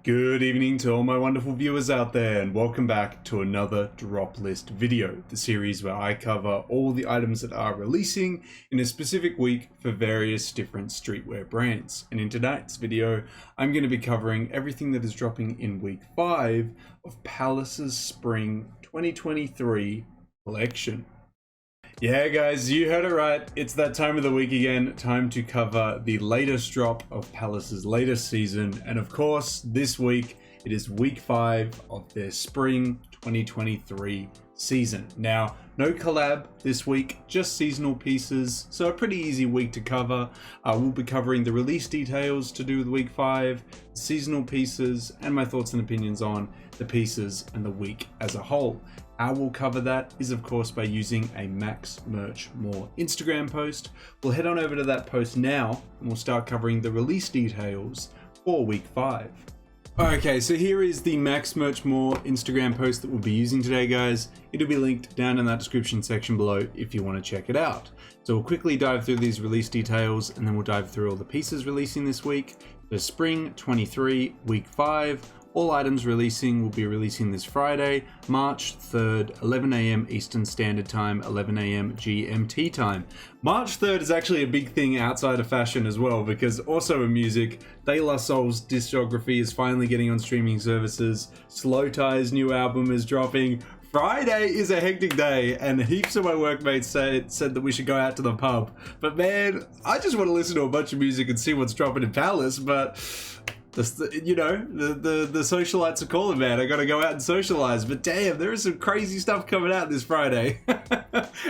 Good evening to all my wonderful viewers out there, and welcome back to another drop list video, the series where I cover all the items that are releasing in a specific week for various different streetwear brands. And in tonight's video, I'm going to be covering everything that is dropping in week 5 of Palace's Spring 2023 collection. Yeah guys, you heard it right. It's that time of the week again, time to cover the latest drop of Palace's latest season. And of course, this week, it is week 5 of their Spring 2023 season. Now, no collab this week, just seasonal pieces. So a pretty easy week to cover. We'll be covering the release details to do with week 5, seasonal pieces, and my thoughts and opinions on the pieces and the week as a whole. How we'll cover that is, of course, by using a Max Merch More Instagram post. We'll head on over to that post now, and we'll start covering the release details for week 5. Okay, so here is the Max Merch More Instagram post that we'll be using today, guys. It'll be linked down in that description section below if you want to check it out. So we'll quickly dive through these release details, and then we'll dive through all the pieces releasing this week. So Spring 23, week 5. All items releasing will be releasing this Friday, March 3rd, 11 AM Eastern Standard Time, 11 AM GMT time. March 3rd is actually a big thing outside of fashion as well, because also in music, De La Soul's discography is finally getting on streaming services. Slow Tie's new album is dropping. Friday is a hectic day, and heaps of my workmates said that we should go out to the pub. But man, I just want to listen to a bunch of music and see what's dropping in Palace, but the socialites are calling, man. I gotta go out and socialize. But damn, there is some crazy stuff coming out this Friday.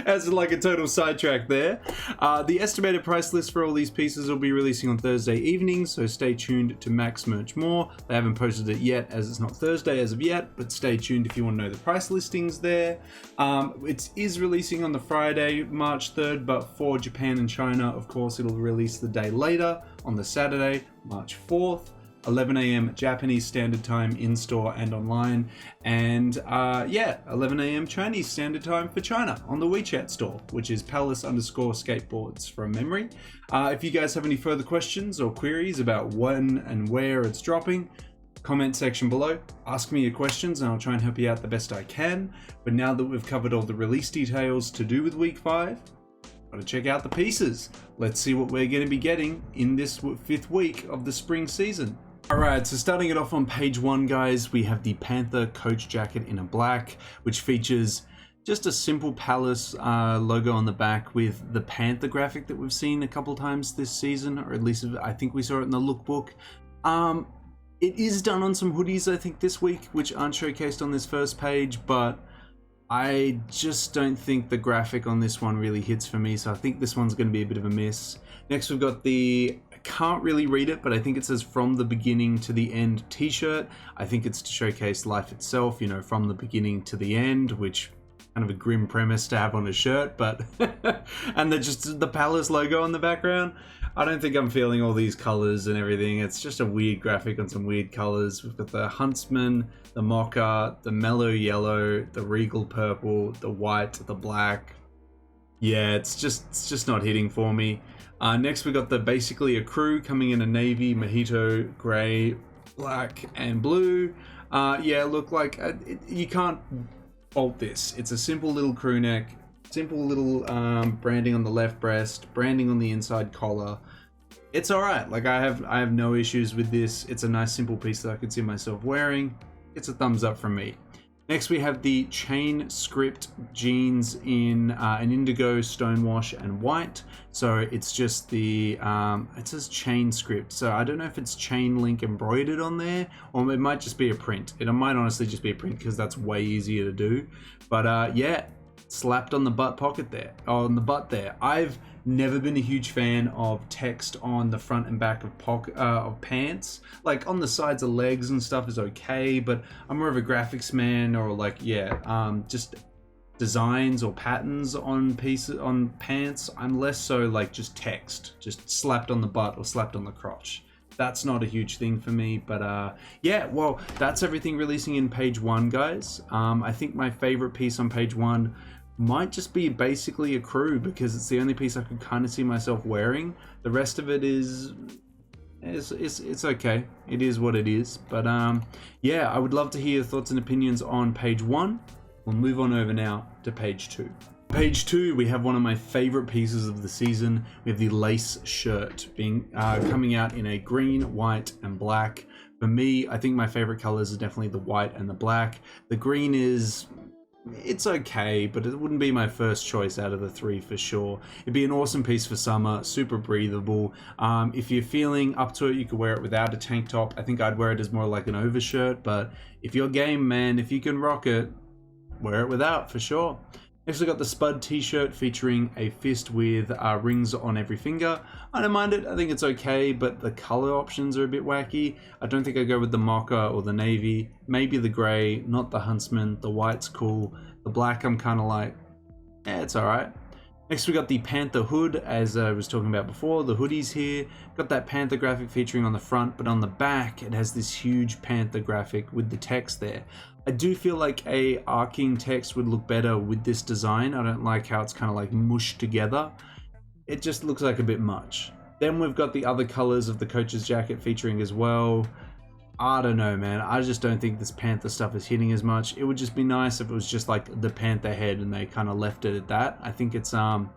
As like a total sidetrack there. The estimated price list for all these pieces will be releasing on Thursday evening, so stay tuned to Max Merch More. They haven't posted it yet, as it's not Thursday as of yet, but stay tuned if you want to know the price listings there. It is releasing on the Friday, March 3rd, but for Japan and China, of course, it'll release the day later on the Saturday, March 4th. 11 AM Japanese Standard Time in-store and online, and 11 AM Chinese Standard Time for China on the WeChat store, which is Palace_Skateboards from memory. If you guys have any further questions or queries about when and where it's dropping, comment section below, ask me your questions and I'll try and help you out the best I can. But now that we've covered all the release details to do with week 5, gotta check out the pieces. Let's see what we're going to be getting in this 5th week of the spring season. Alright, so starting it off on page 1, guys, we have the Panther coach jacket in a black, which features just a simple Palace logo on the back with the Panther graphic that we've seen a couple times this season, or at least I think we saw it in the lookbook. It is done on some hoodies, I think, this week, which aren't showcased on this first page, but I just don't think the graphic on this one really hits for me, so I think this one's going to be a bit of a miss. Next, we've got the, I can't really read it, but I think it says From the Beginning to the End t-shirt. I think it's to showcase life itself, you know, from the beginning to the end, which kind of a grim premise to have on a shirt, but and just the Palace logo on the background. I don't think I'm feeling all these colors and everything. It's just a weird graphic on some weird colors. We've got the Huntsman, the Mocha, the Mellow Yellow, the Regal Purple, the White, the Black. Yeah, it's just not hitting for me. Next, we got the basically a crew coming in a navy, mojito, gray, black, and blue. Yeah, look, like you can't fault this. It's a simple little crew neck, simple little branding on the left breast, branding on the inside collar. It's all right. Like I have no issues with this. It's a nice simple piece that I could see myself wearing. It's a thumbs up from me. Next, we have the chain script jeans in an indigo, stonewash, and white. So it's just the, it says chain script. So I don't know if it's chain link embroidered on there, or it might just be a print. It might honestly just be a print because that's way easier to do. But yeah, slapped on the butt pocket there, on the butt there. I've never been a huge fan of text on the front and back of pants. Like on the sides of legs and stuff is okay, but I'm more of a graphics man, or like, yeah, just designs or patterns on pieces, on pants. I'm less so like just text, just slapped on the butt or slapped on the crotch. That's not a huge thing for me, but yeah, well, that's everything releasing in page 1, guys. I think my favorite piece on page 1 might just be basically a crew, because it's the only piece I could kind of see myself wearing. The rest of it is it's okay. It is what it is. But yeah, I would love to hear your thoughts and opinions on page 1. We'll move on over now to page 2. Page 2, we have one of my favorite pieces of the season. We have the lace shirt being coming out in a green, white, and black. For me, I think my favorite colors are definitely the white and the black. The green it's okay, but it wouldn't be my first choice out of the 3 for sure. It'd be an awesome piece for summer, super breathable. If you're feeling up to it, you could wear it without a tank top. I think I'd wear it as more like an overshirt, but if you're game, man, if you can rock it, wear it without for sure. Next, we got the Spud t-shirt featuring a fist with rings on every finger. I don't mind it. I think it's okay, but the color options are a bit wacky. I don't think I'd go with the mocha or the navy. Maybe the gray, not the huntsman. The white's cool. The black, I'm kind of like, it's all right. Next, we got the Panther hood, as I was talking about before. The hoodie's here. Got that Panther graphic featuring on the front, but on the back, it has this huge Panther graphic with the text there. I do feel like a arcing text would look better with this design. I don't like how it's kind of like mushed together. It just looks like a bit much. Then we've got the other colors of the coach's jacket featuring as well. I don't know, man. I just don't think this Panther stuff is hitting as much. It would just be nice if it was just like the Panther head and they kind of left it at that. I think it's a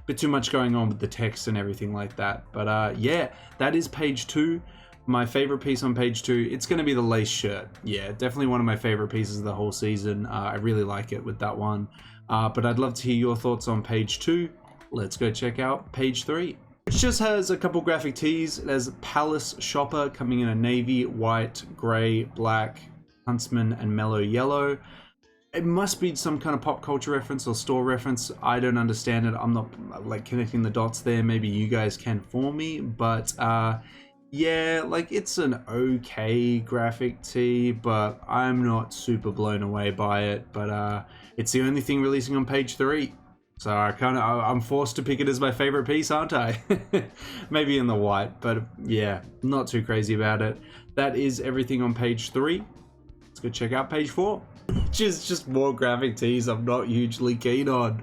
bit too much going on with the text and everything like that. But yeah, that is page 2. My favorite piece on page 2, it's going to be the lace shirt. Yeah, definitely one of my favorite pieces of the whole season. I really like it with that one. But I'd love to hear your thoughts on page 2. Let's go check out page 3. Which just has a couple graphic tees. It has Palace Shopper coming in a navy, white, grey, black, huntsman, and mellow yellow. It must be some kind of pop culture reference or store reference. I don't understand it. I'm not like connecting the dots there. Maybe you guys can for me. But yeah, like it's an okay graphic tee, but I'm not super blown away by it. But it's the only thing releasing on page 3. So I'm forced to pick it as my favorite piece, aren't I? Maybe in the white, but yeah, not too crazy about it. That is everything on page 3. Let's go check out page 4. Which is just more graphic tees I'm not hugely keen on.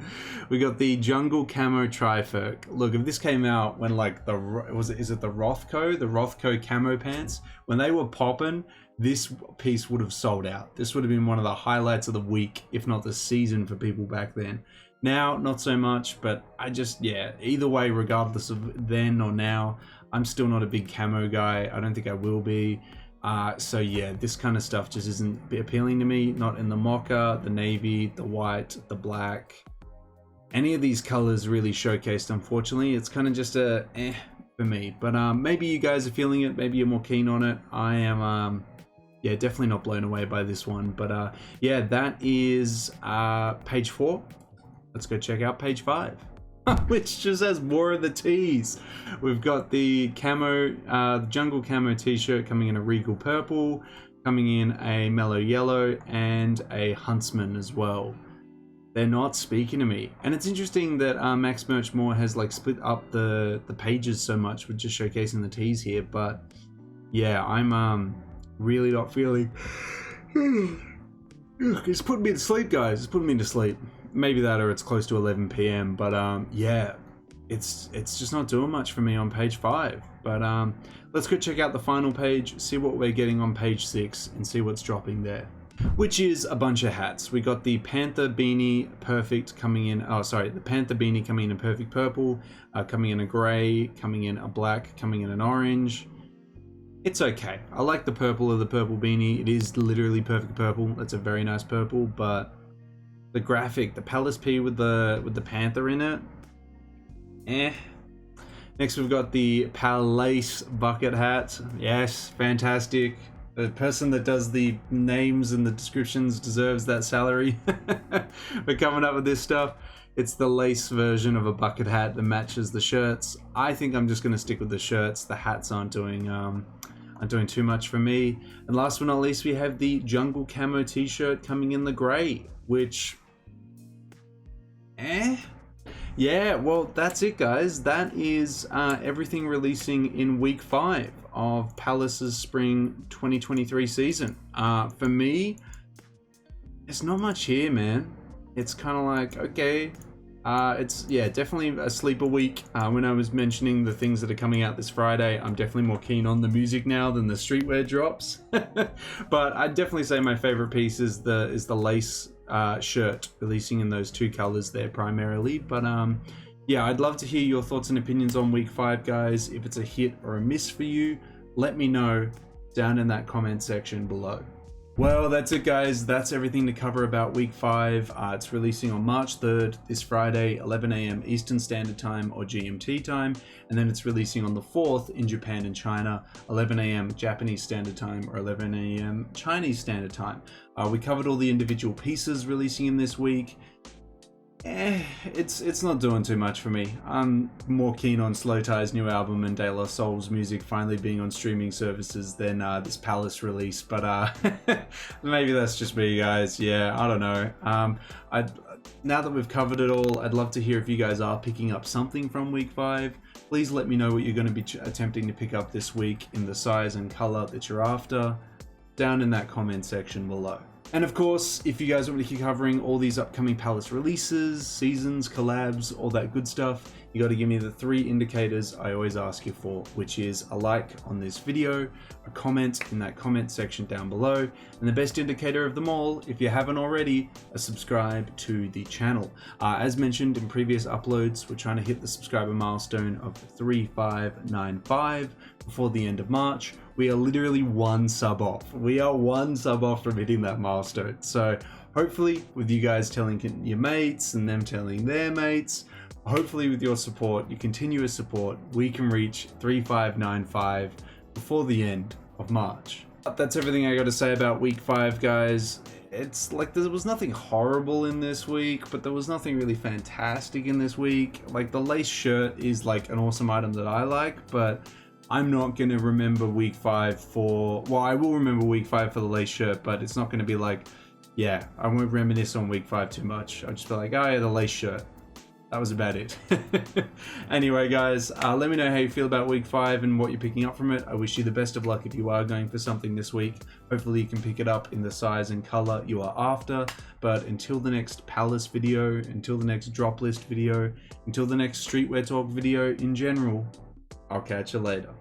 We got the Jungle Camo Trifurc. Look, if this came out when like is it the Rothko? The Rothko camo pants? When they were popping, this piece would have sold out. This would have been one of the highlights of the week, if not the season for people back then. Now, not so much, but yeah, either way, regardless of then or now, I'm still not a big camo guy. I don't think I will be. So yeah, this kind of stuff just isn't appealing to me. Not in the mocha, the navy, the white, the black. Any of these colors really showcased, unfortunately. It's kind of just a for me. But maybe you guys are feeling it. Maybe you're more keen on it. I am, yeah, definitely not blown away by this one. But yeah, that is page 4. Let's go check out page 5. Which just has more of the tees. We've got the camo, jungle camo t-shirt coming in a regal purple, coming in a mellow yellow, and a huntsman as well. They're not speaking to me. And it's interesting that Max Merch More has like split up the pages so much with just showcasing the tees here. But yeah, I'm really not feeling. It's putting me to sleep, guys. It's putting me to sleep. Maybe that, or it's close to 11 p.m. But yeah, it's just not doing much for me on page 5. But let's go check out the final page, see what we're getting on page 6, and see what's dropping there. Which is a bunch of hats. We got the Panther beanie perfect coming in. Oh, sorry, the Panther beanie coming in a perfect purple, coming in a grey, coming in a black, coming in an orange. It's okay. I like the purple of the purple beanie. It is literally perfect purple. That's a very nice purple, but the graphic, the Palace P with the Panther in it, Next we've got the Palace bucket hat. Yes, fantastic. The person that does the names and the descriptions deserves that salary. We're coming up with this stuff. It's the lace version of a bucket hat that matches the shirts. I think I'm just going to stick with the shirts. The hats aren't doing too much for me. And last but not least, we have the Jungle Camo t-shirt coming in the grey, which yeah, well, that's it, guys. That is everything releasing in week 5 of Palace's Spring 2023 season. For me, there's not much here, man. It's kind of like, okay, It's, yeah, definitely a sleeper week. When I was mentioning the things that are coming out this Friday, I'm definitely more keen on the music now than the streetwear drops. But I'd definitely say my favorite piece is the lace shirt, releasing in those 2 colors there primarily. But yeah, I'd love to hear your thoughts and opinions on week 5, guys. If it's a hit or a miss for you, let me know down in that comment section below. Well, that's it, guys. That's everything to cover about week 5. It's releasing on March 3rd, this Friday, 11 a.m. Eastern Standard Time or GMT time. And then it's releasing on the 4th in Japan and China, 11 a.m. Japanese Standard Time or 11 a.m. Chinese Standard Time. We covered all the individual pieces releasing in this week. It's not doing too much for me. I'm more keen on Slow Tie's new album and De La Soul's music finally being on streaming services than this Palace release, but maybe that's just me, guys. Yeah, I don't know. Now that we've covered it all, I'd love to hear if you guys are picking up something from week 5. Please let me know what you're going to be attempting to pick up this week in the size and color that you're after down in that comment section below. And of course, if you guys want me to keep covering all these upcoming Palace releases, seasons, collabs, all that good stuff, you got to give me the 3 indicators I always ask you for, which is a like on this video, a comment in that comment section down below, and the best indicator of them all, if you haven't already, a subscribe to the channel. As mentioned in previous uploads, we're trying to hit the subscriber milestone of 3595 before the end of March. We are literally 1 sub off. We are 1 sub off from hitting that milestone. So hopefully with you guys telling your mates and them telling their mates, hopefully with your support, your continuous support, we can reach 3595 before the end of March. That's everything I got to say about week 5, guys. It's like there was nothing horrible in this week, but there was nothing really fantastic in this week. Like the lace shirt is like an awesome item that I like, but I'm not going to remember week 5 for, well, I will remember week 5 for the lace shirt, but it's not going to be like, yeah, I won't reminisce on week 5 too much. I'll just be like, oh yeah, the lace shirt. That was about it. Anyway, guys, let me know how you feel about week 5 and what you're picking up from it. I wish you the best of luck if you are going for something this week. Hopefully you can pick it up in the size and color you are after. But until the next Palace video, until the next drop list video, until the next streetwear talk video in general, I'll catch you later.